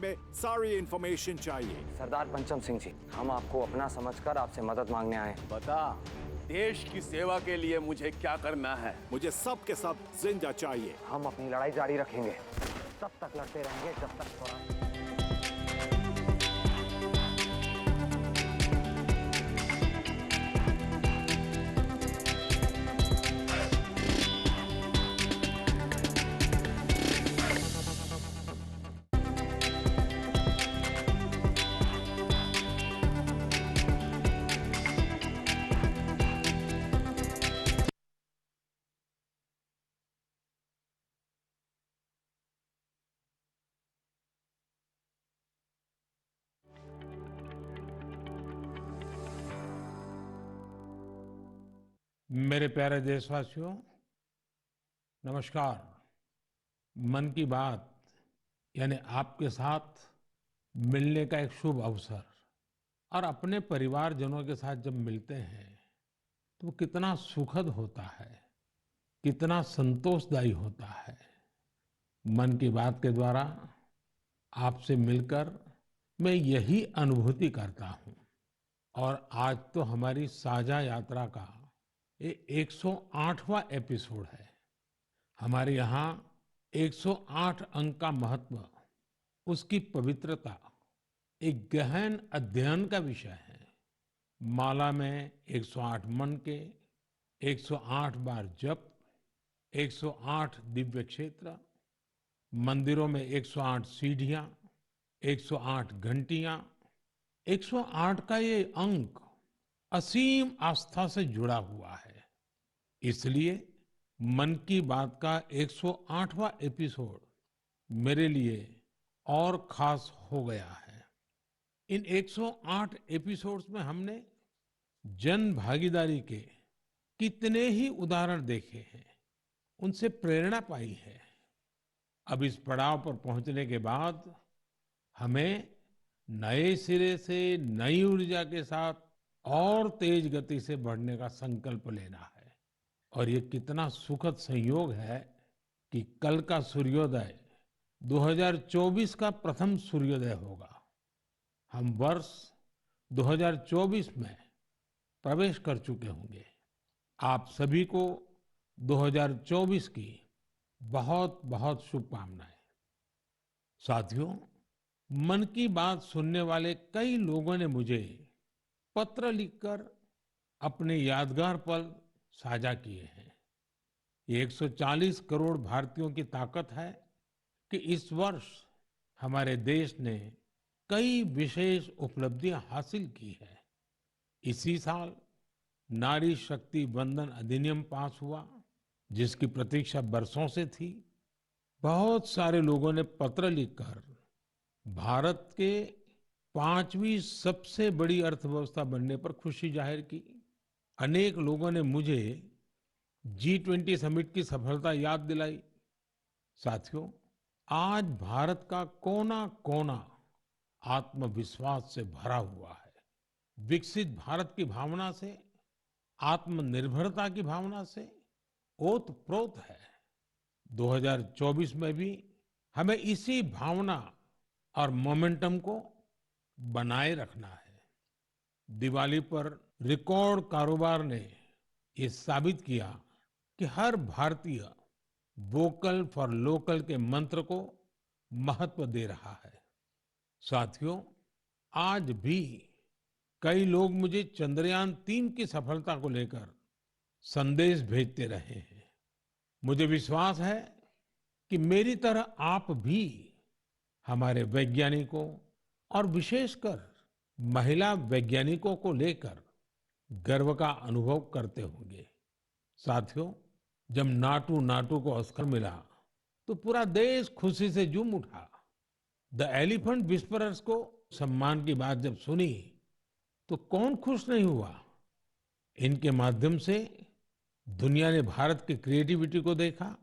में सारी इन्फॉर्मेशन चाहिए। सरदार पंचम सिंह जी, हम आपको अपना समझकर आपसे मदद मांगने आए हैं। बता, देश की सेवा के लिए मुझे क्या करना है? मुझे सब के सब जिंदा चाहिए। हम अपनी लड़ाई जारी रखेंगे, तब तक लड़ते रहेंगे जब तक स्वराज। मेरे प्यारे देशवासियों, नमस्कार। मन की बात यानी आपके साथ मिलने का एक शुभ अवसर, और अपने परिवारजनों के साथ जब मिलते हैं तो वो कितना सुखद होता है, कितना संतोषदायी होता है। मन की बात के द्वारा आपसे मिलकर मैं यही अनुभूति करता हूँ। और आज तो हमारी साझा यात्रा का ये 108वां एपिसोड है। हमारे यहाँ 108 अंक का महत्व, उसकी पवित्रता एक गहन अध्ययन का विषय है। माला में 108 मन के, 108 बार जप, 108 दिव्य क्षेत्र, मंदिरों में 108 सीढ़ियां, 108 घंटियां, 108 का ये अंक असीम आस्था से जुड़ा हुआ है। इसलिए मन की बात का 108वां एपिसोड मेरे लिए और खास हो गया है। इन 108 एपिसोड्स में हमने जन भागीदारी के कितने ही उदाहरण देखे हैं, उनसे प्रेरणा पाई है। अब इस पड़ाव पर पहुंचने के बाद हमें नए सिरे से नई ऊर्जा के साथ और तेज गति से बढ़ने का संकल्प लेना है। और ये कितना सुखद संयोग है कि कल का सूर्योदय 2024 का प्रथम सूर्योदय होगा। हम वर्ष 2024 में प्रवेश कर चुके होंगे। आप सभी को 2024 की बहुत बहुत शुभकामनाएं। साथियों, मन की बात सुनने वाले कई लोगों ने मुझे पत्र लिखकर अपने यादगार पल साझा किए हैं। ये 140 करोड़ भारतीयों की ताकत है कि इस वर्ष हमारे देश ने कई विशेष उपलब्धियां हासिल की है। इसी साल नारी शक्ति वंदन अधिनियम पास हुआ, जिसकी प्रतीक्षा बरसों से थी। बहुत सारे लोगों ने पत्र लिखकर भारत के 5वीं सबसे बड़ी अर्थव्यवस्था बनने पर खुशी जाहिर की। अनेक लोगों ने मुझे G20 समिट की सफलता याद दिलाई। साथियों, आज भारत का कोना कोना आत्मविश्वास से भरा हुआ है। विकसित भारत की भावना से, आत्मनिर्भरता की भावना से ओतप्रोत है। 2024 में भी हमें इसी भावना और मोमेंटम को बनाए रखना है। दिवाली पर रिकॉर्ड कारोबार ने ये साबित किया कि हर भारतीय वोकल फॉर लोकल के मंत्र को महत्व दे रहा है। साथियों, आज भी कई लोग मुझे चंद्रयान-3 की सफलता को लेकर संदेश भेजते रहे हैं। मुझे विश्वास है कि मेरी तरह आप भी हमारे वैज्ञानिकों और विशेषकर महिला वैज्ञानिकों को लेकर गर्व का अनुभव करते होंगे। साथियों, जब नाटू नाटू को ऑस्कर मिला तो पूरा देश खुशी से झूम उठा। द एलिफेंट विस्परर्स को सम्मान की बात जब सुनी तो कौन खुश नहीं हुआ। इनके माध्यम से दुनिया ने भारत की क्रिएटिविटी को देखा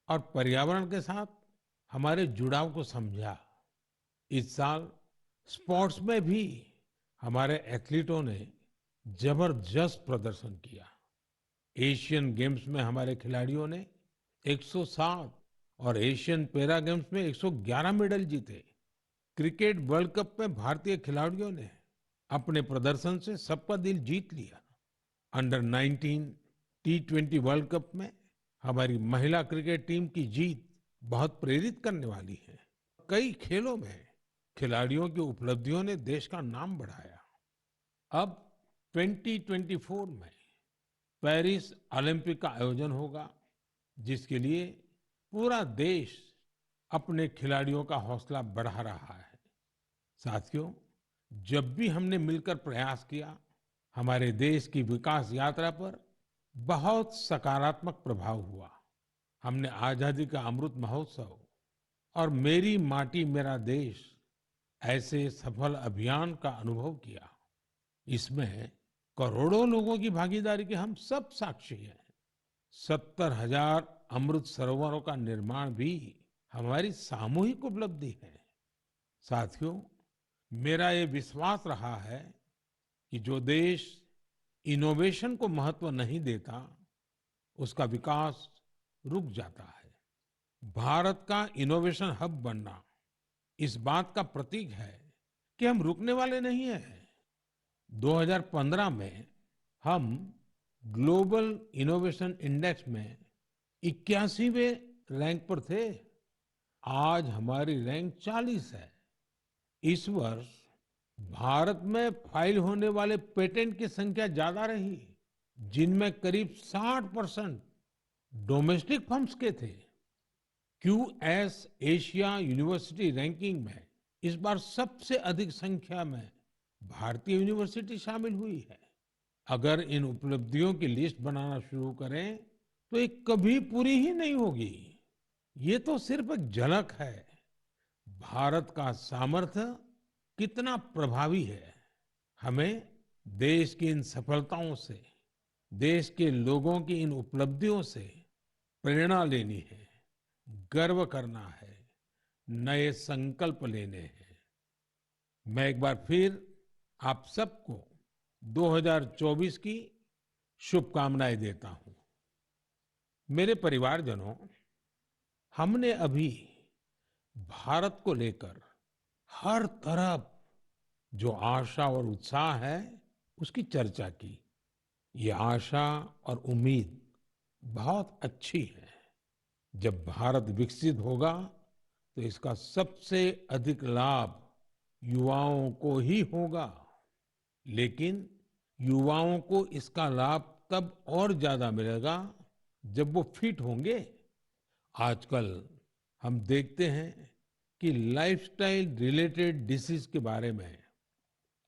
और पर्यावरण के साथ हमारे जुड़ाव को समझा। इस साल स्पोर्ट्स में भी हमारे एथलीटों ने जबरदस्त प्रदर्शन किया। एशियन गेम्स में हमारे खिलाड़ियों ने 107 और एशियन पैरा गेम्स में 111 मेडल जीते। क्रिकेट वर्ल्ड कप में भारतीय खिलाड़ियों ने अपने प्रदर्शन से सबका दिल जीत लिया। अंडर 19 T20 वर्ल्ड कप में हमारी महिला क्रिकेट टीम की जीत बहुत प्रेरित करने वाली है। कई खेलों में खिलाड़ियों की उपलब्धियों ने देश का नाम बढ़ाया। अब 2024 में पेरिस ओलंपिक का आयोजन होगा, जिसके लिए पूरा देश अपने खिलाड़ियों का हौसला बढ़ा रहा है। साथियों, जब भी हमने मिलकर प्रयास किया, हमारे देश की विकास यात्रा पर बहुत सकारात्मक प्रभाव हुआ। हमने आजादी का अमृत महोत्सव और मेरी माटी मेरा देश ऐसे सफल अभियान का अनुभव किया। इसमें करोड़ों लोगों की भागीदारी के हम सब साक्षी हैं। 70,000 अमृत सरोवरों का निर्माण भी हमारी सामूहिक उपलब्धि है। साथियों, मेरा ये विश्वास रहा है कि जो देश इनोवेशन को महत्व नहीं देता, उसका विकास रुक जाता है। भारत का इनोवेशन हब बनना इस बात का प्रतीक है कि हम रुकने वाले नहीं हैं। 2015 में हम ग्लोबल इनोवेशन इंडेक्स में 81वें रैंक पर थे। आज हमारी रैंक 40 है। इस वर्ष भारत में फाइल होने वाले पेटेंट की संख्या ज्यादा रही, जिनमें करीब 60% डोमेस्टिक फर्म्स के थे। क्यूएस एशिया यूनिवर्सिटी रैंकिंग में इस बार सबसे अधिक संख्या में भारतीय यूनिवर्सिटी शामिल हुई है। अगर इन उपलब्धियों की लिस्ट बनाना शुरू करें तो ये कभी पूरी ही नहीं होगी। ये तो सिर्फ एक झलक है। भारत का सामर्थ्य कितना प्रभावी है। हमें देश की इन सफलताओं से, देश के लोगों की इन उपलब्धियों से प्रेरणा लेनी है, गर्व करना है, नए संकल्प लेने हैं। मैं एक बार फिर आप सबको 2024 की शुभकामनाएं देता हूं। मेरे परिवारजनों, हमने अभी भारत को लेकर हर तरफ जो आशा और उत्साह है, उसकी चर्चा की। ये आशा और उम्मीद बहुत अच्छी है। जब भारत विकसित होगा तो इसका सबसे अधिक लाभ युवाओं को ही होगा। लेकिन युवाओं को इसका लाभ तब और ज्यादा मिलेगा जब वो फिट होंगे। आजकल हम देखते हैं कि लाइफस्टाइल रिलेटेड डिसीज के बारे में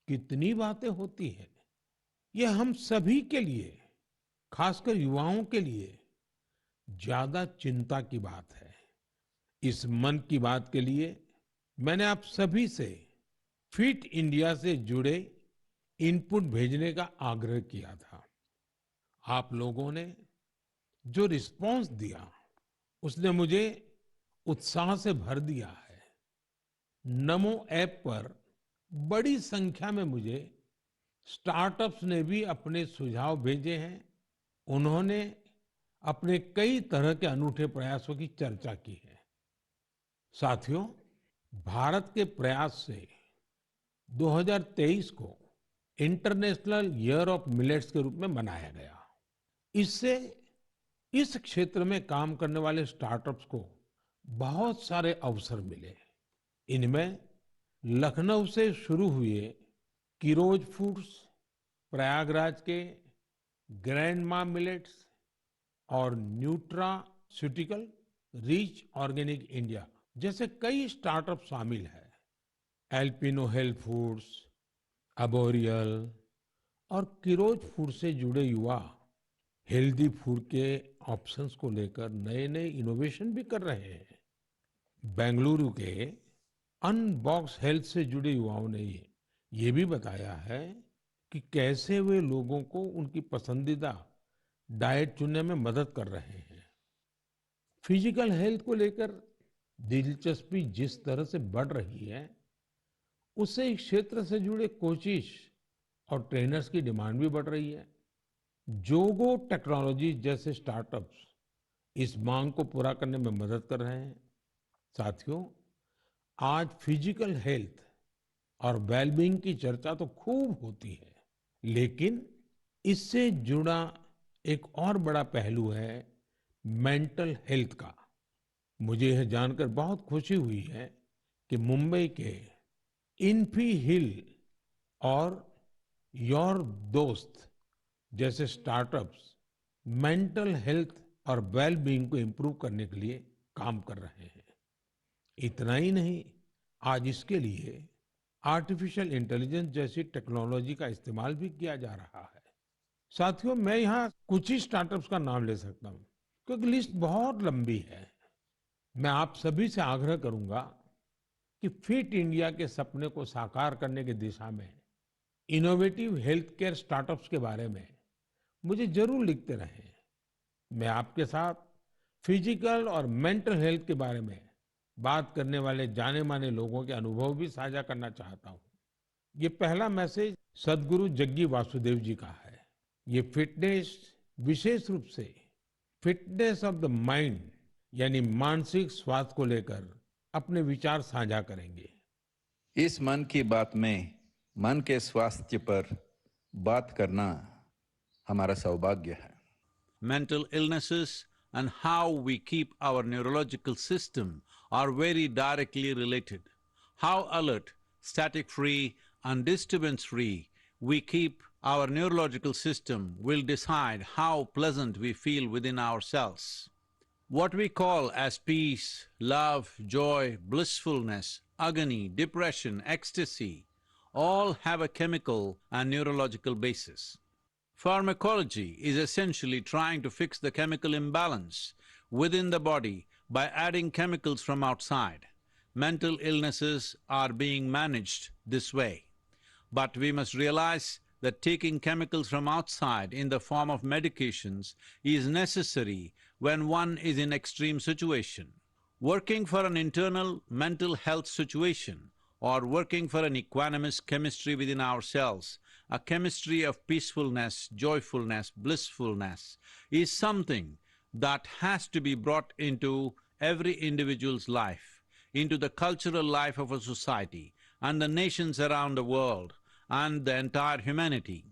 कितनी बातें होती हैं। ये हम सभी के लिए, खासकर युवाओं के लिए ज्यादा चिंता की बात है। इस मन की बात के लिए मैंने आप सभी से फिट इंडिया से जुड़े इनपुट भेजने का आग्रह किया था। आप लोगों ने जो रिस्पांस दिया, उसने मुझे उत्साह से भर दिया है। नमो ऐप पर बड़ी संख्या में मुझे स्टार्टअप्स ने भी अपने सुझाव भेजे हैं। उन्होंने अपने कई तरह के अनूठे प्रयासों की चर्चा की है। साथियों, भारत के प्रयास से 2023 को इंटरनेशनल ईयर ऑफ मिलेट्स के रूप में मनाया गया। इससे इस क्षेत्र में काम करने वाले स्टार्टअप्स को बहुत सारे अवसर मिले। इनमें लखनऊ से शुरू हुए किरोज फूड्स, प्रयागराज के ग्रैंडमा मिलेट्स और न्यूट्रास्यूटिकल रिच ऑर्गेनिक इंडिया जैसे कई स्टार्टअप शामिल हैं। एल्पिनो हेल्थ फूड्स, अबोरियल और किरोज फूड से जुड़े युवा हेल्दी फूड के ऑप्शंस को लेकर नए नए इनोवेशन भी कर रहे हैं। बेंगलुरु के अनबॉक्स हेल्थ से जुड़े युवाओं ने ये भी बताया है कि कैसे वे लोगों को उनकी पसंदीदा डाइट चुनने में मदद कर रहे हैं। फिजिकल हेल्थ को लेकर दिलचस्पी जिस तरह से बढ़ रही है, उससे इस क्षेत्र से जुड़े कोचिज और ट्रेनर्स की डिमांड भी बढ़ रही है। जोगो टेक्नोलॉजी जैसे स्टार्टअप्स इस मांग को पूरा करने में मदद कर रहे हैं। साथियों, आज फिजिकल हेल्थ और वेलबींग की चर्चा तो खूब होती है, लेकिन इससे जुड़ा एक और बड़ा पहलू है मेंटल हेल्थ का। मुझे यह जानकर बहुत खुशी हुई है कि मुंबई के इन्फी हिल और योर दोस्त जैसे स्टार्टअप्स मेंटल हेल्थ और वेलबींग को इम्प्रूव करने के लिए काम कर रहे हैं। इतना ही नहीं, आज इसके लिए आर्टिफिशियल इंटेलिजेंस जैसी टेक्नोलॉजी का इस्तेमाल भी किया जा रहा है। साथियों, मैं यहाँ कुछ ही स्टार्टअप्स का नाम ले सकता हूँ, क्योंकि लिस्ट बहुत लंबी है। मैं आप सभी से आग्रह करूंगा कि फिट इंडिया के सपने को साकार करने की दिशा में इनोवेटिव हेल्थ केयर स्टार्टअप्स के बारे में मुझे जरूर लिखते रहें। मैं आपके साथ फिजिकल और मेंटल हेल्थ के बारे में बात करने वाले जाने माने लोगों के अनुभव भी साझा करना चाहता हूँ। ये पहला मैसेज सदगुरु जग्गी वासुदेव जी का है। ये फिटनेस, विशेष रूप से फिटनेस ऑफ द माइंड यानी मानसिक स्वास्थ्य को लेकर अपने विचार साझा करेंगे। इस मन की बात में मन के स्वास्थ्य पर बात करना हमारा सौभाग्य है। Mental illnesses and how we keep our neurological system are very directly related. How alert, static-free and disturbance-free we keep our neurological system will decide how pleasant we feel within ourselves. What we call as peace, love, joy, blissfulness, agony, depression, ecstasy, all have a chemical and neurological basis. Pharmacology is essentially trying to fix the chemical imbalance within the body by adding chemicals from outside. Mental illnesses are being managed this way. But we must realize that taking chemicals from outside in the form of medications is necessary when one is in extreme situation. Working for an internal mental health situation or working for an equanimous chemistry within ourselves, a chemistry of peacefulness, joyfulness, blissfulness, is something that has to be brought into every individual's life, into the cultural life of a society and the nations around the world and the entire humanity.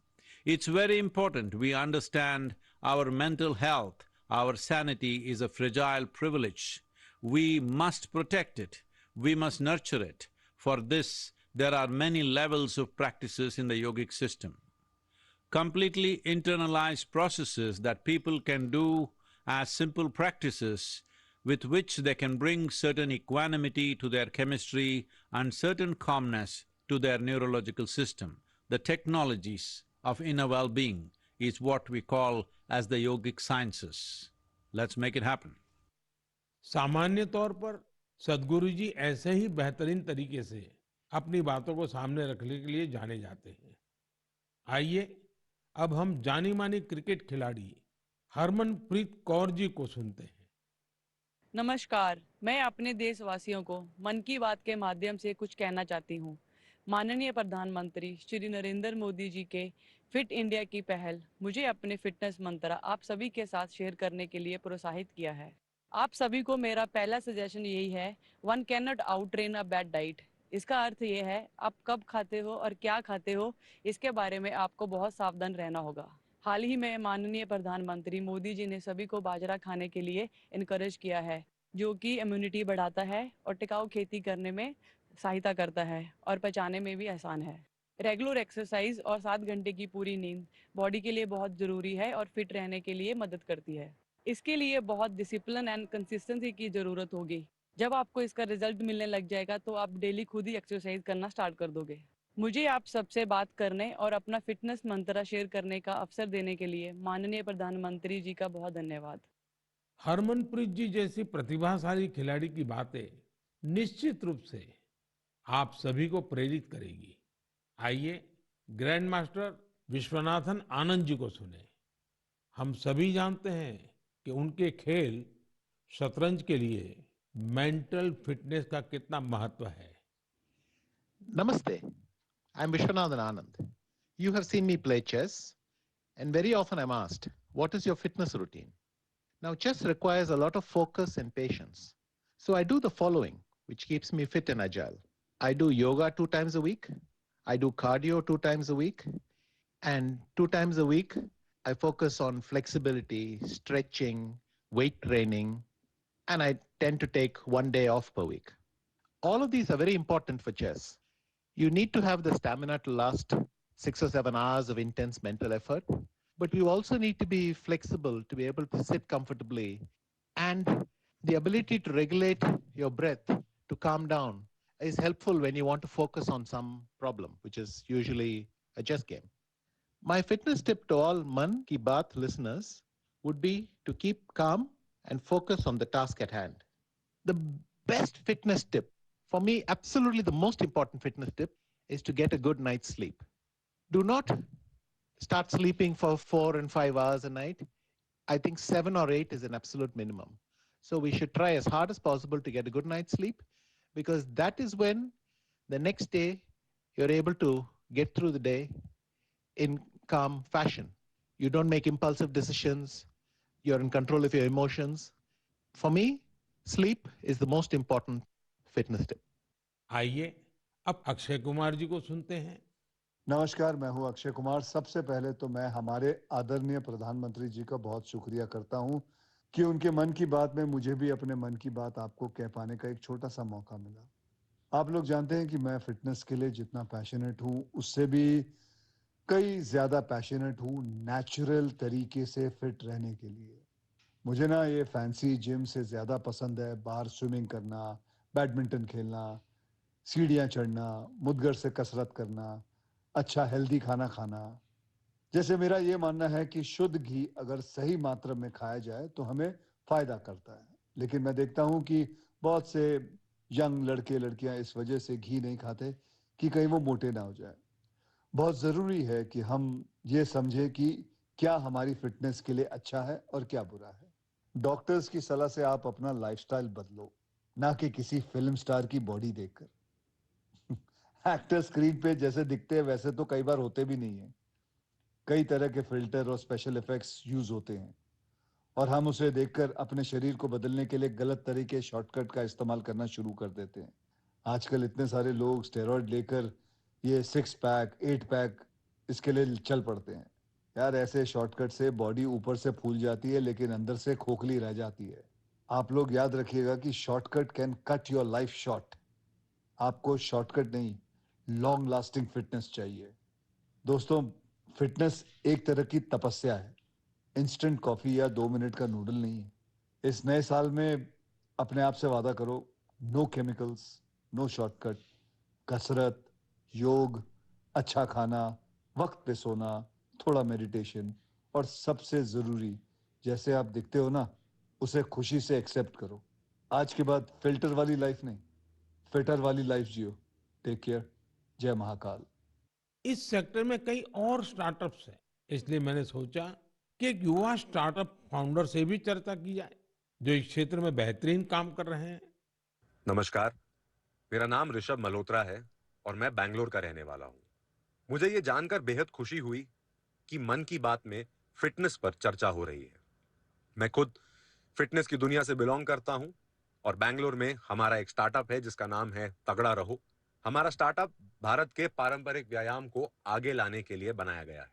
It's very important we understand our mental health, our sanity is a fragile privilege. We must protect it, we must nurture it. For this, there are many levels of practices in the yogic system. Completely internalized processes that people can do as simple practices with which they can bring certain equanimity to their chemistry and certain calmness to their neurological system. The technologies of inner well-being is what we call as the yogic sciences. Let's make it happen. सामान्य तौर पर सदगुरु जी ऐसे ही बेहतरीन तरीके से अपनी बातों को सामने रखने के लिए जाने जाते हैं। आइए अब हम जानी मानी क्रिकेट खिलाड़ी हरमनप्रीत कौर जी को सुनते हैं। नमस्कार, मैं अपने देशवासियों को मन की बात के माध्यम से कुछ कहना चाहती हूँ। माननीय प्रधानमंत्री श्री नरेंद्र मोदी जी के फिट इंडिया की पहल मुझे अपने फिटनेस मंत्र आप सभी के साथ शेयर करने के लिए प्रोत्साहित किया है। आप सभी को मेरा पहला सजेशन यही है, one can not out train a bad diet. इसका अर्थ ये है, आप कब खाते हो और क्या खाते हो, इसके बारे में आपको बहुत सावधान रहना होगा। हाल ही में माननीय प्रधानमंत्री मोदी जी ने सभी को बाजरा खाने के लिए इनकरेज किया है, जो कि इम्यूनिटी बढ़ाता है और टिकाऊ खेती करने में सहायता करता है और पचाने में भी आसान है। रेगुलर एक्सरसाइज और 7 घंटे की पूरी नींद बॉडी के लिए बहुत ज़रूरी है और फिट रहने के लिए मदद करती है। इसके लिए बहुत डिसिप्लिन एंड कंसिस्टेंसी की ज़रूरत होगी। जब आपको इसका रिजल्ट मिलने लग जाएगा तो आप डेली खुद ही एक्सरसाइज करना स्टार्ट कर दोगे। मुझे आप सबसे बात करने और अपना फिटनेस मंत्र शेयर करने का अवसर देने के लिए माननीय प्रधानमंत्री जी का बहुत धन्यवाद। हरमनप्रीत जी जैसी प्रतिभाशाली खिलाड़ी की बातें निश्चित रूप से आप सभी को प्रेरित करेगी। आइए ग्रैंड मास्टर विश्वनाथन आनंद जी को सुने। हम सभी जानते हैं कि उनके खेल शतरंज के लिए मेंटल फिटनेस का कितना महत्व है। Namaste. I'm Vishwanathan Anand. You have seen me play chess, and very often I'm asked, what is your fitness routine? Now, chess requires a lot of focus and patience. So I do the following which keeps me fit and agile. I do yoga 2 times a week. I do cardio 2 times a week. And 2 times a week, I focus on flexibility, stretching, weight training, and I tend to take 1 day off per week. All of these are very important for chess. You need to have the stamina to last 6 or 7 hours of intense mental effort, but you also need to be flexible to be able to sit comfortably, and the ability to regulate your breath to calm down is helpful when you want to focus on some problem, which is usually a chess game. My fitness tip to all Man Ki Baat listeners would be to keep calm and focus on the task at hand. The best fitness tip, for me, absolutely the most important fitness tip, is to get a good night's sleep. Do not start sleeping for 4 and 5 hours a night. I think 7 or 8 is an absolute minimum. So we should try as hard as possible to get a good night's sleep, because that is when the next day you're able to get through the day in calm fashion. You don't make impulsive decisions. You're in control of your emotions. For me, sleep is the most important fitness tip. आइए अब अक्षय कुमार जी को सुनते हैं। नमस्कार, मैं हूं अक्षय कुमार। सबसे पहले तो मैं हमारे आदरणीय प्रधानमंत्री जी का बहुत शुक्रिया करता हूं कि उनके मन की बात में मुझे भी अपने मन की बात आपको कह पाने का एक छोटा सा मौका मिला। आप लोग जानते हैं कि मैं फिटनेस के लिए जितना पैशनेट हूं, उससे भी कई ज्यादा पैशनेट हूं नेचुरल तरीके से फिट रहने के लिए। मुझे ना ये फैंसी जिम से ज्यादा पसंद है बाहर स्विमिंग करना, बैडमिंटन खेलना, सीढ़ियां चढ़ना, मुद्गर से कसरत करना, अच्छा हेल्दी खाना खाना। जैसे मेरा ये मानना है कि शुद्ध घी अगर सही मात्रा में खाया जाए तो हमें फायदा करता है, लेकिन मैं देखता हूं कि बहुत से यंग लड़के लड़कियां इस वजह से घी नहीं खाते कि कहीं वो मोटे ना हो जाए। बहुत जरूरी है कि हम ये समझें कि क्या हमारी फिटनेस के लिए अच्छा है और क्या बुरा है। डॉक्टर्स की सलाह से आप अपना लाइफस्टाइल बदलो, ना कि किसी फिल्म स्टार की बॉडी देखकर। एक्टर स्क्रीन पे जैसे दिखते हैं वैसे तो कई बार होते भी नहीं है। कई तरह के फिल्टर और स्पेशल इफेक्ट्स यूज होते हैं और हम उसे देखकर अपने शरीर को बदलने के लिए गलत तरीके शॉर्टकट का इस्तेमाल करना शुरू कर देते हैं। आजकल इतने सारे लोग स्टेरॉइड लेकर ये 6 पैक 8 पैक इसके लिए चल पड़ते हैं। यार, ऐसे शॉर्टकट से बॉडी ऊपर से फूल जाती है लेकिन अंदर से खोखली रह जाती है। आप लोग याद रखिएगा कि shortcut can cut your life short. आपको शॉर्टकट नहीं, लॉन्ग लास्टिंग फिटनेस चाहिए। दोस्तों, फिटनेस एक तरह की तपस्या है, इंस्टेंट कॉफी या 2 मिनट का नूडल नहीं है। इस नए साल में अपने आप से वादा करो, नो केमिकल्स, नो शॉर्टकट, कसरत, योग, अच्छा खाना, वक्त पे सोना, थोड़ा मेडिटेशन और सबसे जरूरी, जैसे आप दिखते हो ना, उसे खुशी से एक्सेप्ट करो। आज के बाद फिल्टर वाली लाइफ नहीं, फिटर वाली लाइफ जियो। Take care. जय महाकाल। इस सेक्टर में कई और स्टार्टअप्स हैं, इसलिए मैंने सोचा कि एक युवा स्टार्टअप फाउंडर से भी चर्चा की जाए जो इस क्षेत्र में बेहतरीन काम कर रहे हैं। नमस्कार, मेरा नाम ऋषभ मल्होत्रा है और मैं बैंगलोर का रहने वाला हूं। मुझे ये जानकर बेहद खुशी हुई कि मन की बात में फिटनेस पर चर्चा हो रही है। मैं खुद फिटनेस की दुनिया से बिलोंग करता हूं और बैंगलोर में हमारा एक स्टार्टअप है जिसका नाम है तगड़ा रहो। हमारा स्टार्टअप भारत के पारंपरिक व्यायाम को आगे लाने के लिए बनाया गया है।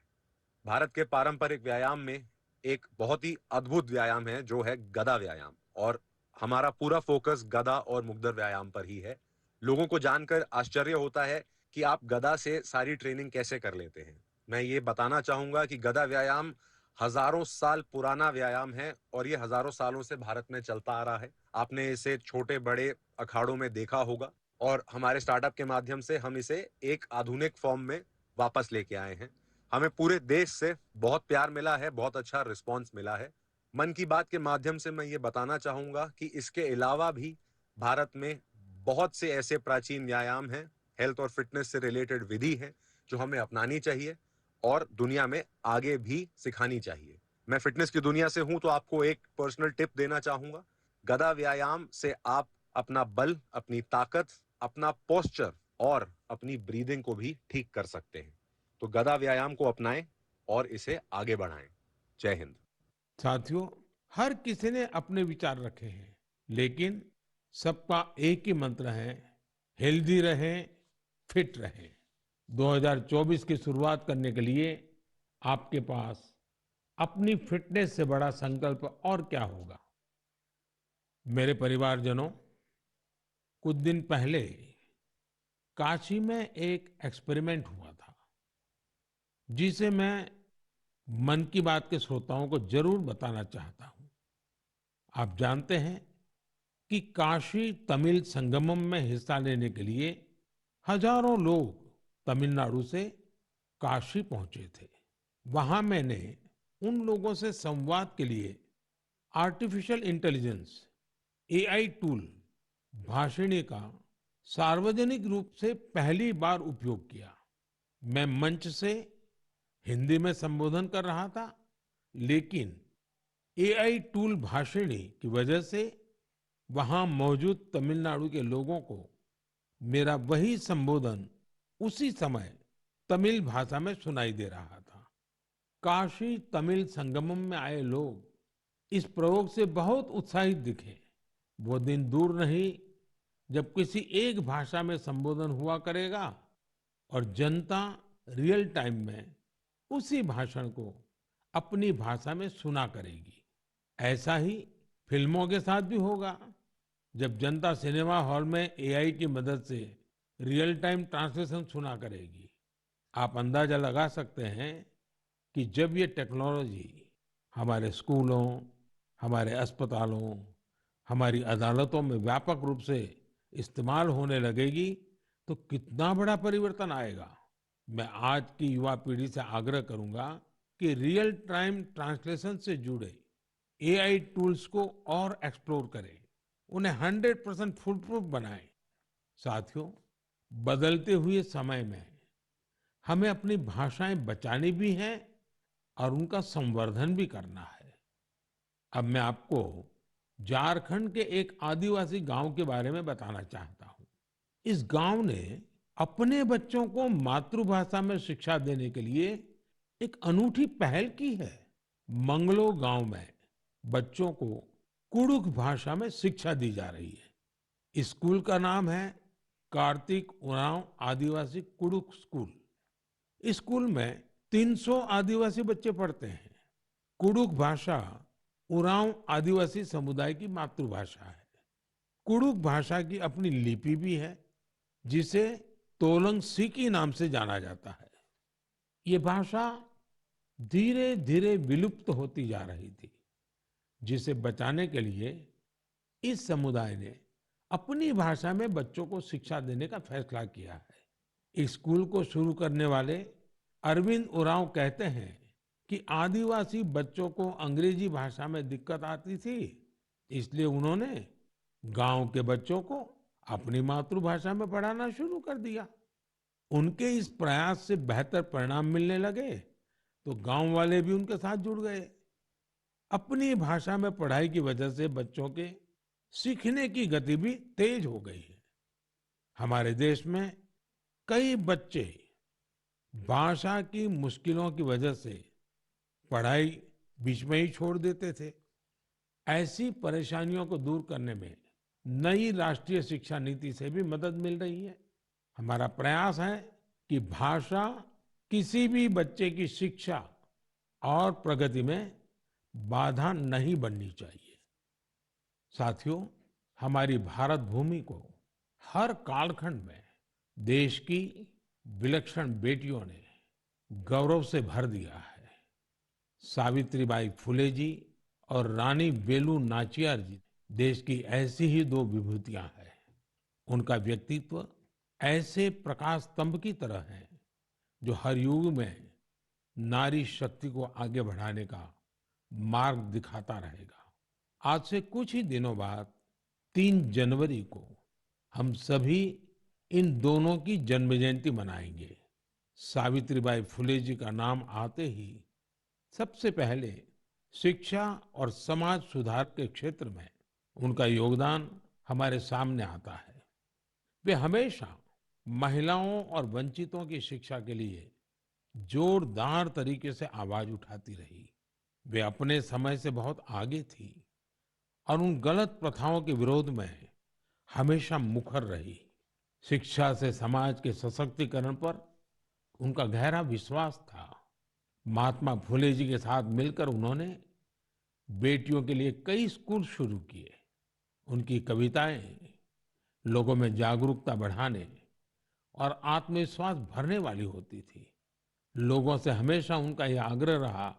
भारत के पारंपरिक व्यायाम में एक बहुत ही अद्भुत व्यायाम है जो है गदा व्यायाम, और हमारा पूरा फोकस गदा और मुग्दर व्यायाम पर ही है। लोगों को जानकर आश्चर्य होता है कि आप गदा से सारी ट्रेनिंग कैसे कर लेते हैं। मैं ये बताना चाहूंगा कि गदा व्यायाम हजारों साल पुराना व्यायाम है और ये हजारों सालों से भारत में चलता आ रहा है। आपने इसे छोटे बड़े अखाड़ों में देखा होगा और हमारे स्टार्टअप के माध्यम से हम इसे एक आधुनिक फॉर्म में वापस लेके आए हैं। हमें पूरे देश से बहुत प्यार मिला है, बहुत अच्छा रिस्पांस मिला है। मन की बात के माध्यम से मैं ये बताना चाहूंगा कि इसके अलावा भी भारत में बहुत से ऐसे प्राचीन व्यायाम हैं, हेल्थ और फिटनेस से रिलेटेड विधि है जो हमें अपनानी चाहिए और दुनिया में आगे भी सिखानी चाहिए। मैं फिटनेस की दुनिया से हूं तो आपको एक पर्सनल टिप देना चाहूंगा। गदा व्यायाम से आप अपना बल, अपनी ताकत, अपना पोस्चर और अपनी ब्रीदिंग को भी ठीक कर सकते हैं। तो गदा व्यायाम को अपनाएं और इसे आगे बढ़ाएं। जय हिंद। साथियों, हर किसी ने अपने विचार रखे हैं, लेकिन सबका एक ही मंत्र है, हेल्दी रहें, फिट रहें। 2024 की शुरुआत करने के लिए आपके पास अपनी फिटनेस से बड़ा संकल्प और क्या होगा। मेरे परिवारजनों, कुछ दिन पहले काशी में एक एक्सपेरिमेंट हुआ था, जिसे मैं मन की बात के श्रोताओं को जरूर बताना चाहता हूं। आप जानते हैं कि काशी तमिल संगमम में हिस्सा लेने के लिए हजारों लोग तमिलनाडु से काशी पहुंचे थे। वहां मैंने उन लोगों से संवाद के लिए artificial intelligence AI tool Bhashini का सार्वजनिक रूप से पहली बार उपयोग किया। मैं मंच से हिंदी में संबोधन कर रहा था, लेकिन एआई टूल भाषिणी की वजह से वहां मौजूद तमिलनाडु के लोगों को मेरा वही संबोधन उसी समय तमिल भाषा में सुनाई दे रहा था। काशी तमिल संगमम में आए लोग इस प्रयोग से बहुत उत्साहित दिखे। वो दिन दूर नहीं जब किसी एक भाषा में संबोधन हुआ करेगा और जनता रियल टाइम में उसी भाषण को अपनी भाषा में सुना करेगी। ऐसा ही फिल्मों के साथ भी होगा। जब जनता सिनेमा हॉल में एआई की मदद से रियल टाइम ट्रांसलेशन सुना करेगी। आप अंदाजा लगा सकते हैं कि जब ये टेक्नोलॉजी हमारे स्कूलों, हमारे अस्पतालों, हमारी अदालतों में व्यापक रूप से इस्तेमाल होने लगेगी तो कितना बड़ा परिवर्तन आएगा। मैं आज की युवा पीढ़ी से आग्रह करूंगा कि रियल टाइम ट्रांसलेशन से जुड़े एआई टूल्स को और एक्सप्लोर करें, उन्हें 100% फुल प्रूफ बनाएं। साथियों, बदलते हुए समय में हमें अपनी भाषाएं बचानी भी हैं और उनका संवर्धन भी करना है। अब मैं आपको झारखंड के एक आदिवासी गांव के बारे में बताना चाहता हूं। इस गांव ने अपने बच्चों को मातृभाषा में शिक्षा देने के लिए एक अनूठी पहल की है। मंगलो गांव में बच्चों को कुडुख भाषा में शिक्षा दी जा रही है। इस स्कूल का नाम है कार्तिक उरांव आदिवासी कुडुख स्कूल। इस स्कूल में 300 आदिवासी बच्चे पढ़ते हैं। कुडुख भाषा उरांव आदिवासी समुदाय की मातृभाषा है। कुडुख भाषा की अपनी लिपि भी है, जिसे तोलंग सिकी नाम से जाना जाता है। ये भाषा धीरे धीरे विलुप्त होती जा रही थी, जिसे बचाने के लिए इस समुदाय ने अपनी भाषा में बच्चों को शिक्षा देने का फैसला किया है। इस स्कूल को शुरू करने वाले अरविंद उरांव कहते हैं कि आदिवासी बच्चों को अंग्रेजी भाषा में दिक्कत आती थी, इसलिए उन्होंने गांव के बच्चों को अपनी मातृभाषा में पढ़ाना शुरू कर दिया। उनके इस प्रयास से बेहतर परिणाम मिलने लगे तो गांव वाले भी उनके साथ जुड़ गए। अपनी भाषा में पढ़ाई की वजह से बच्चों के सीखने की गति भी तेज हो गई है। हमारे देश में कई बच्चे भाषा की मुश्किलों की वजह से पढ़ाई बीच में ही छोड़ देते थे। ऐसी परेशानियों को दूर करने में नई राष्ट्रीय शिक्षा नीति से भी मदद मिल रही है। हमारा प्रयास है कि भाषा किसी भी बच्चे की शिक्षा और प्रगति में बाधा नहीं बननी चाहिए। साथियों, हमारी भारत भूमि को हर कालखंड में देश की विलक्षण बेटियों ने गौरव से भर दिया है। सावित्रीबाई फुले जी और रानी वेलु नाचियार जी देश की ऐसी ही दो विभूतियां हैं। उनका व्यक्तित्व ऐसे प्रकाश स्तंभ की तरह है जो हर युग में नारी शक्ति को आगे बढ़ाने का मार्ग दिखाता रहेगा। आज से कुछ ही दिनों बाद 3 जनवरी को हम सभी इन दोनों की जन्म जयंती मनाएंगे। सावित्रीबाई फुले जी का नाम आते ही सबसे पहले शिक्षा और समाज सुधार के क्षेत्र में उनका योगदान हमारे सामने आता है। वे हमेशा महिलाओं और वंचितों की शिक्षा के लिए जोरदार तरीके से आवाज उठाती रही। वे अपने समय से बहुत आगे थी और उन गलत प्रथाओं के विरोध में हमेशा मुखर रही। शिक्षा से समाज के सशक्तिकरण पर उनका गहरा विश्वास था। महात्मा फुले जी के साथ मिलकर उन्होंने बेटियों के लिए कई स्कूल शुरू किए। उनकी कविताएं लोगों में जागरूकता बढ़ाने और आत्मविश्वास भरने वाली होती थी। लोगों से हमेशा उनका यह आग्रह रहा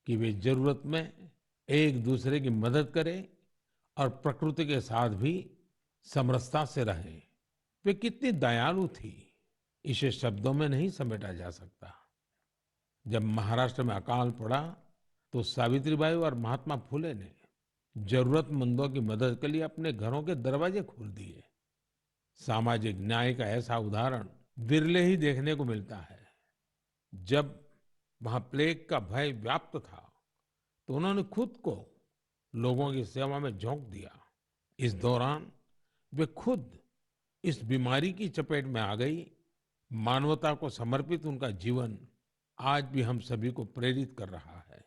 कि वे जरूरत में एक दूसरे की मदद करें और प्रकृति के साथ भी समरसता से रहें। वे कितनी दयालु थी, इसे शब्दों में नहीं समेटा जा सकता। जब महाराष्ट्र में अकाल पड़ा तो सावित्रीबाई और महात्मा फुले ने जरूरतमंदों की मदद के लिए अपने घरों के दरवाजे खोल दिए। सामाजिक न्याय का ऐसा उदाहरण विरले ही देखने को मिलता है। जब वहां प्लेग का भय व्याप्त था तो उन्होंने खुद को लोगों की सेवा में झोंक दिया। इस दौरान वे खुद इस बीमारी की चपेट में आ गई। मानवता को समर्पित उनका जीवन आज भी हम सभी को प्रेरित कर रहा है।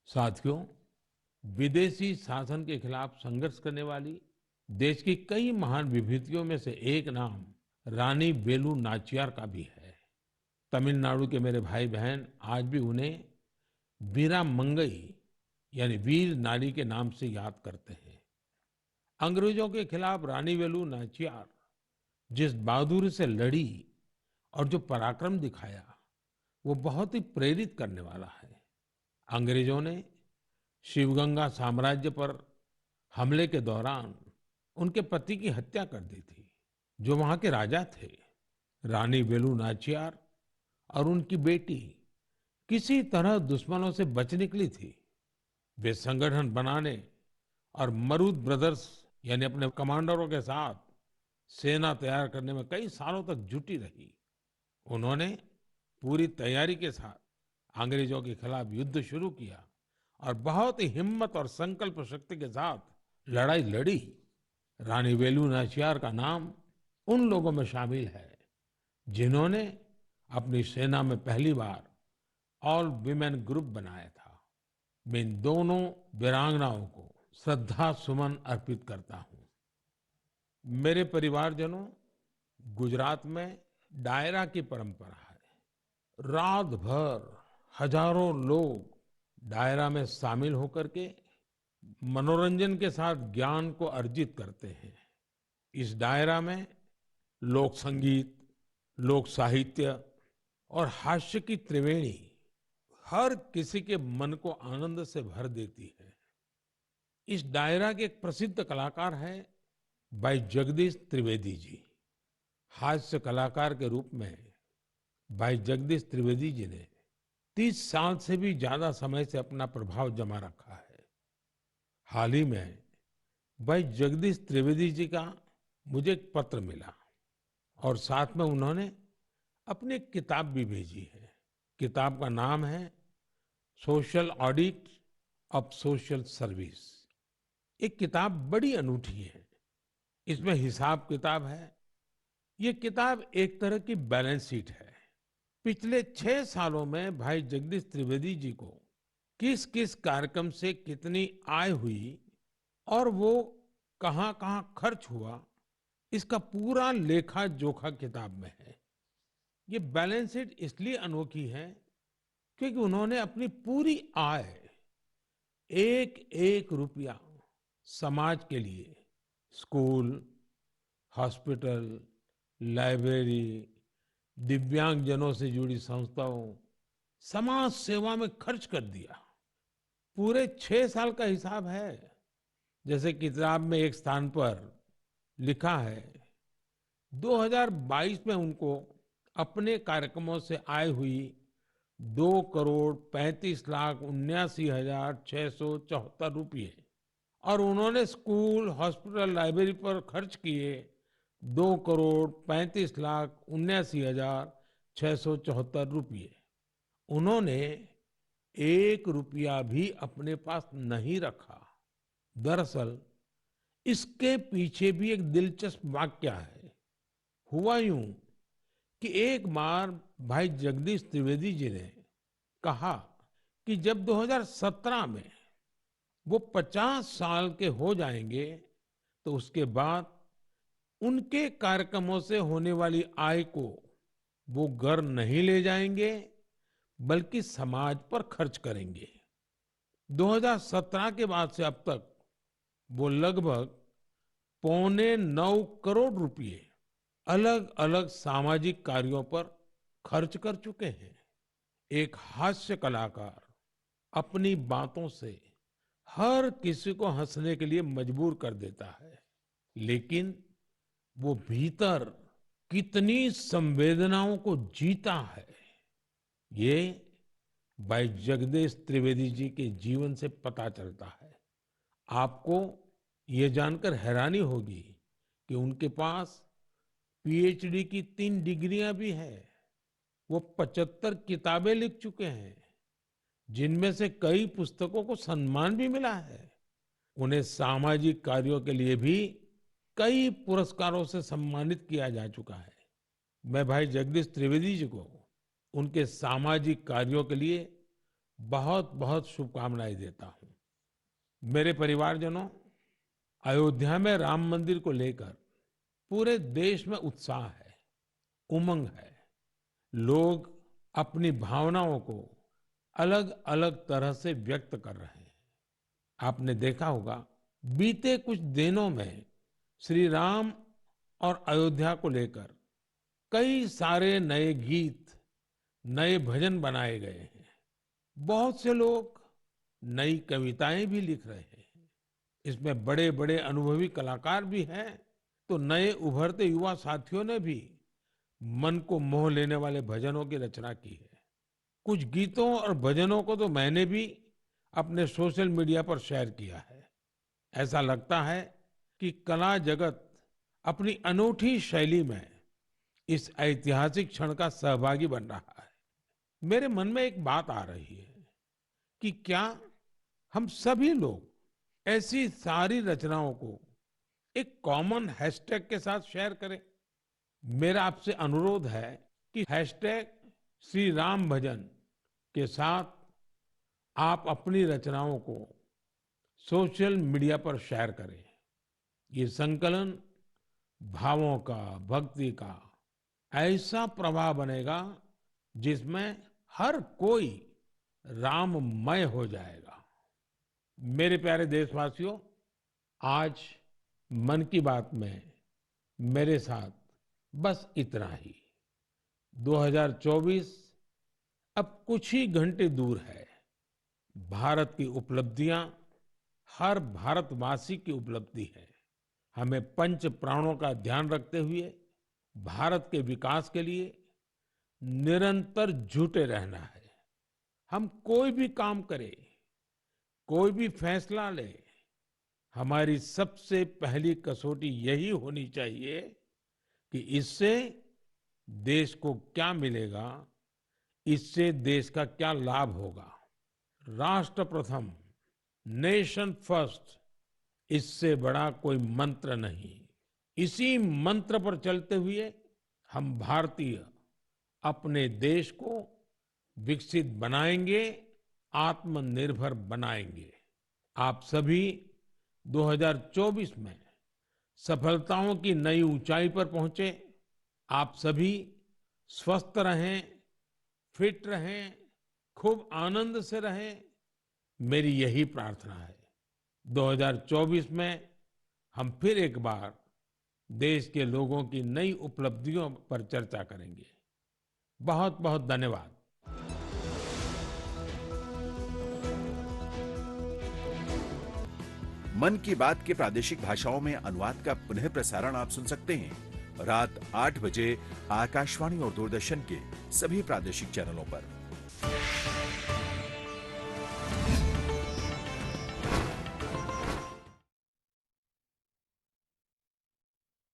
साथियों, विदेशी शासन के खिलाफ संघर्ष करने वाली देश की कई महान विभूतियों में से एक नाम रानी वेलु नाचियार का भी है। तमिलनाडु के मेरे भाई बहन आज भी उन्हें वीरा मंगई यानी वीर नारी के नाम से याद करते हैं। अंग्रेजों के खिलाफ रानी वेलु नाचियार जिस बहादुरी से लड़ी और जो पराक्रम दिखाया वो बहुत ही प्रेरित करने वाला है। अंग्रेजों ने शिवगंगा साम्राज्य पर हमले के दौरान उनके पति की हत्या कर दी थी, जो वहां के राजा थे। रानी वेलु नाचियार और उनकी बेटी किसी तरह दुश्मनों से बच निकली थी। वे संगठन बनाने और मरूद ब्रदर्स यानी अपने कमांडरों के साथ सेना तैयार करने में कई सालों तक जुटी रही। उन्होंने पूरी तैयारी के साथ अंग्रेजों के खिलाफ युद्ध शुरू किया और बहुत ही हिम्मत और संकल्प शक्ति के साथ लड़ाई लड़ी। रानी वेलु नाचियार का नाम उन लोगों में शामिल है जिन्होंने अपनी सेना में पहली बार ऑल विमेन ग्रुप बनाया था। मैं इन दोनों वीरांगनाओं को श्रद्धा सुमन अर्पित करता हूं। मेरे परिवारजनों, गुजरात में डायरा की परंपरा है। रात भर हजारों लोग डायरा में शामिल होकर के मनोरंजन के साथ ज्ञान को अर्जित करते हैं। इस डायरा में लोक संगीत, लोक साहित्य और हास्य की त्रिवेणी हर किसी के मन को आनंद से भर देती है। इस डायरा के एक प्रसिद्ध कलाकार हैं भाई जगदीश त्रिवेदी जी। हास्य कलाकार के रूप में भाई जगदीश त्रिवेदी जी ने 30 साल से भी ज्यादा समय से अपना प्रभाव जमा रखा है। हाल ही में भाई जगदीश त्रिवेदी जी का मुझे एक पत्र मिला और साथ में उन्होंने अपनी एक किताब भी भेजी है। किताब का नाम है social audit of social service. एक किताब बड़ी अनूठी है। इसमें हिसाब किताब है। ये किताब एक तरह की बैलेंस शीट है। पिछले 6 सालों में भाई जगदीश त्रिवेदी जी को किस किस कार्यक्रम से कितनी आय हुई और वो कहाँ कहाँ खर्च हुआ, इसका पूरा लेखा जोखा किताब में है। ये बैलेंस शीट इसलिए अनोखी है क्योंकि उन्होंने अपनी पूरी आय एक एक रुपया समाज के लिए, स्कूल, हॉस्पिटल, लाइब्रेरी, दिव्यांगजनों से जुड़ी संस्थाओं, समाज सेवा में खर्च कर दिया। पूरे 6 साल का हिसाब है। जैसे किताब में एक स्थान पर लिखा है 2022 में उनको अपने कार्यक्रमों से आय हुई 2,35,79,674 रुपये और उन्होंने स्कूल, हॉस्पिटल, लाइब्रेरी पर खर्च किए 2,35,79,674 रुपये। उन्होंने 1 रुपया भी अपने पास नहीं रखा। दरअसल इसके पीछे भी एक दिलचस्प वाकया है। हुआ यूं कि एक बार भाई जगदीश त्रिवेदी जी ने कहा कि जब 2017 में वो 50 साल के हो जाएंगे तो उसके बाद उनके कार्यक्रमों से होने वाली आय को वो घर नहीं ले जाएंगे, बल्कि समाज पर खर्च करेंगे। 2017 के बाद से अब तक वो लगभग 8.25 करोड़ रुपए अलग अलग सामाजिक कार्यों पर खर्च कर चुके हैं। एक हास्य कलाकार अपनी बातों से हर किसी को हंसने के लिए मजबूर कर देता है, लेकिन वो भीतर कितनी संवेदनाओं को जीता है, ये भाई जगदीश त्रिवेदी जी के जीवन से पता चलता है। आपको ये जानकर हैरानी होगी कि उनके पास पीएचडी की 3 डिग्रियां भी हैं। वो 75 किताबें लिख चुके हैं, जिनमें से कई पुस्तकों को सम्मान भी मिला है। उन्हें सामाजिक कार्यों के लिए भी कई पुरस्कारों से सम्मानित किया जा चुका है। मैं भाई जगदीश त्रिवेदी जी को उनके सामाजिक कार्यों के लिए बहुत बहुत शुभकामनाएं देता हूं। मेरे परिवारजनों, अयोध्या में राम मंदिर को लेकर पूरे देश में उत्साह है, उमंग है। लोग अपनी भावनाओं को अलग अलग तरह से व्यक्त कर रहे हैं। आपने देखा होगा, बीते कुछ दिनों में श्री राम और अयोध्या को लेकर कई सारे नए गीत, नए भजन बनाए गए हैं। बहुत से लोग नई कविताएं भी लिख रहे हैं। इसमें बड़े बड़े अनुभवी कलाकार भी हैं, तो नए उभरते युवा साथियों ने भी मन को मोह लेने वाले भजनों की रचना की है। कुछ गीतों और भजनों को तो मैंने भी अपने सोशल मीडिया पर शेयर किया है। ऐसा लगता है कि कला जगत अपनी अनूठी शैली में इस ऐतिहासिक क्षण का सहभागी बन रहा है। मेरे मन में एक बात आ रही है कि क्या हम सभी लोग ऐसी सारी रचनाओं को एक कॉमन हैशटैग के साथ शेयर करें। मेरा आपसे अनुरोध है कि हैशटैग श्री राम भजन के साथ आप अपनी रचनाओं को सोशल मीडिया पर शेयर करें। ये संकलन भावों का, भक्ति का ऐसा प्रवाह बनेगा जिसमें हर कोई राममय हो जाएगा। मेरे प्यारे देशवासियों, आज मन की बात में मेरे साथ बस इतना ही। 2024 अब कुछ ही घंटे दूर है। भारत की उपलब्धियां हर भारतवासी की उपलब्धि है। हमें पंच प्राणों का ध्यान रखते हुए भारत के विकास के लिए निरंतर जुटे रहना है। हम कोई भी काम करें, कोई भी फैसला ले, हमारी सबसे पहली कसौटी यही होनी चाहिए कि इससे देश को क्या मिलेगा, इससे देश का क्या लाभ होगा। राष्ट्र प्रथम, नेशन फर्स्ट, इससे बड़ा कोई मंत्र नहीं। इसी मंत्र पर चलते हुए हम भारतीय अपने देश को विकसित बनाएंगे, आत्मनिर्भर बनाएंगे। आप सभी 2024 में सफलताओं की नई ऊंचाई पर पहुंचे। आप सभी स्वस्थ रहें, फिट रहें, खूब आनंद से रहें, मेरी यही प्रार्थना है। 2024 में हम फिर एक बार देश के लोगों की नई उपलब्धियों पर चर्चा करेंगे। बहुत बहुत धन्यवाद। मन की बात के प्रादेशिक भाषाओं में अनुवाद का पुनः प्रसारण आप सुन सकते हैं रात 8 बजे आकाशवाणी और दूरदर्शन के सभी प्रादेशिक चैनलों पर।